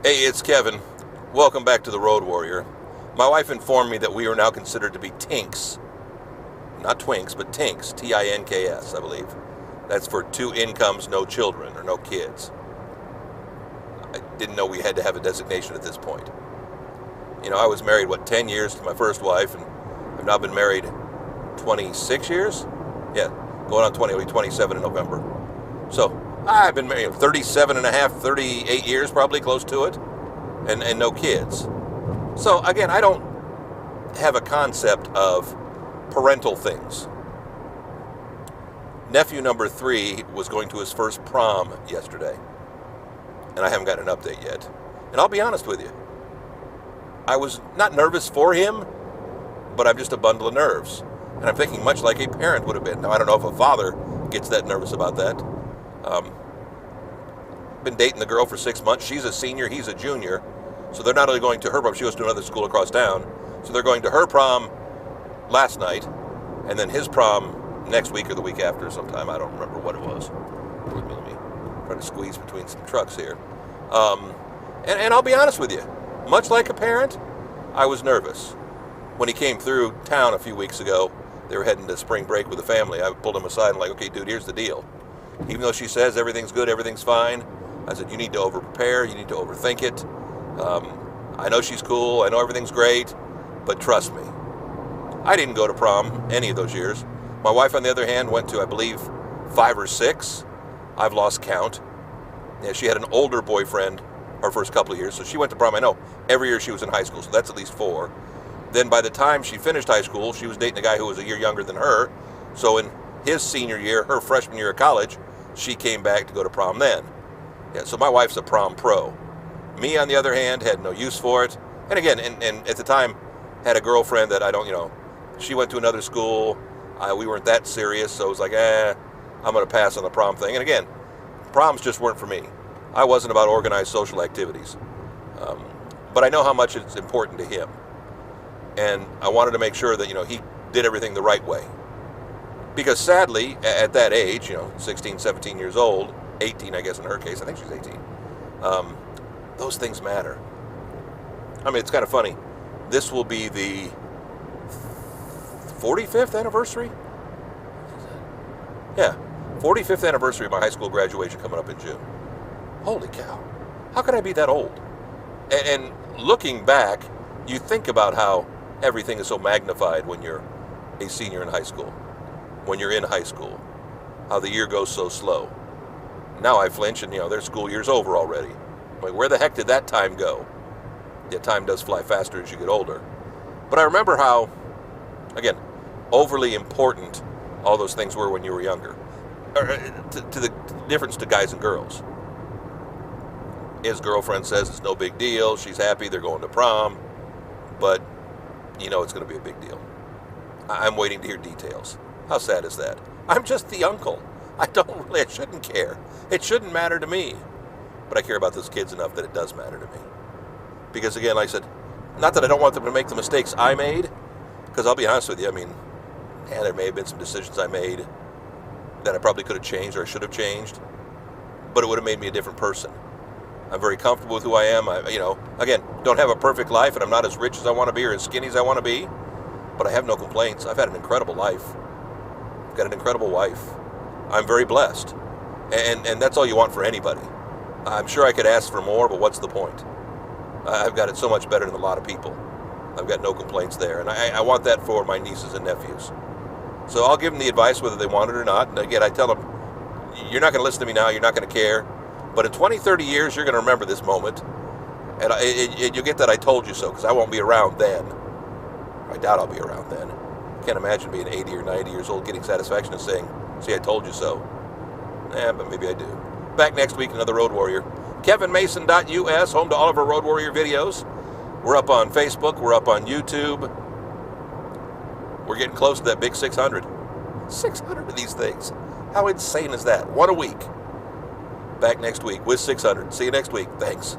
Hey, it's Kevin. Welcome back to the Road Warrior. My wife informed me that we are now considered to be tinks. Not twinks, but tinks. Tinks, I believe. That's for two incomes, no children, or no kids. I didn't know we had to have a designation at this point. You know, I was married, 10 years to my first wife, and I've now been married 26 years? Yeah, going on 20, it'll be 27 in November. So, I've been married 37 and a half, 38 years probably, close to it, and no kids. So again, I don't have a concept of parental things. Nephew number 3 was going to his first prom yesterday, and I haven't got an update yet. And I'll be honest with you, I was not nervous for him, but I'm just a bundle of nerves. And I'm thinking much like a parent would have been. Now, I don't know if a father gets that nervous about that. Been dating the girl for 6 months. She's a senior, he's a junior. So they're not only going to her prom, she goes to another school across town. So they're going to her prom last night, and then his prom next week or the week after sometime. I don't remember what it was. Let me try to squeeze between some trucks here. And I'll be honest with you. Much like a parent, I was nervous. When he came through town a few weeks ago, they were heading to spring break with the family. I pulled him aside and like, okay, dude, here's the deal. Even though she says everything's good, everything's fine, I said, you need to over-prepare, you need to overthink it. I know she's cool, I know everything's great, but trust me. I didn't go to prom any of those years. My wife, on the other hand, went to, I believe, 5 or 6. I've lost count. Yeah, she had an older boyfriend her first couple of years, so she went to prom, I know, every year she was in high school, so that's at least 4. Then by the time she finished high school, she was dating a guy who was a year younger than her, so in his senior year, her freshman year of college, she came back to go to prom then. Yeah, so my wife's a prom pro. Me, on the other hand, had no use for it. And again, and at the time, had a girlfriend that I don't, she went to another school. We weren't that serious, so it was like, I'm going to pass on the prom thing. And again, proms just weren't for me. I wasn't about organized social activities. But I know how much it's important to him. And I wanted to make sure that, he did everything the right way. Because sadly, at that age, 16, 17 years old, 18, I guess in her case, I think she's 18, those things matter. I mean, it's kind of funny. This will be the 45th anniversary? Yeah, 45th anniversary of my high school graduation coming up in June. Holy cow. How could I be that old? And looking back, you think about how everything is so magnified when you're a senior in high school, when you're in high school, how the year goes so slow. Now I flinch and, their school year's over already. Like, where the heck did that time go? Yeah, time does fly faster as you get older. But I remember how, again, overly important all those things were when you were younger. To the difference to guys and girls. His girlfriend says it's no big deal. She's happy they're going to prom. But, it's going to be a big deal. I'm waiting to hear details. How sad is that? I'm just the uncle. I shouldn't care. It shouldn't matter to me. But I care about those kids enough that it does matter to me. Because again, like I said, not that I don't want them to make the mistakes I made, because I'll be honest with you, there may have been some decisions I made that I probably could have changed or I should have changed, but it would have made me a different person. I'm very comfortable with who I am. Again, don't have a perfect life, and I'm not as rich as I want to be or as skinny as I want to be, but I have no complaints. I've had an incredible life. I've got an incredible wife. I'm very blessed. And that's all you want for anybody. I'm sure I could ask for more, but what's the point? I've got it so much better than a lot of people. I've got no complaints there. And I want that for my nieces and nephews. So I'll give them the advice whether they want it or not. And again, I tell them, you're not going to listen to me now. You're not going to care. But in 20, 30 years, you're going to remember this moment. And you'll get that I told you so, because I won't be around then. I doubt I'll be around then. Can't imagine being 80 or 90 years old getting satisfaction and saying, see, I told you so. But maybe I do. Back next week, another Road Warrior. KevinMason.us, home to all of our Road Warrior videos. We're up on Facebook. We're up on YouTube. We're getting close to that big 600. 600 of these things. How insane is that? One a week. Back next week with 600. See you next week. Thanks.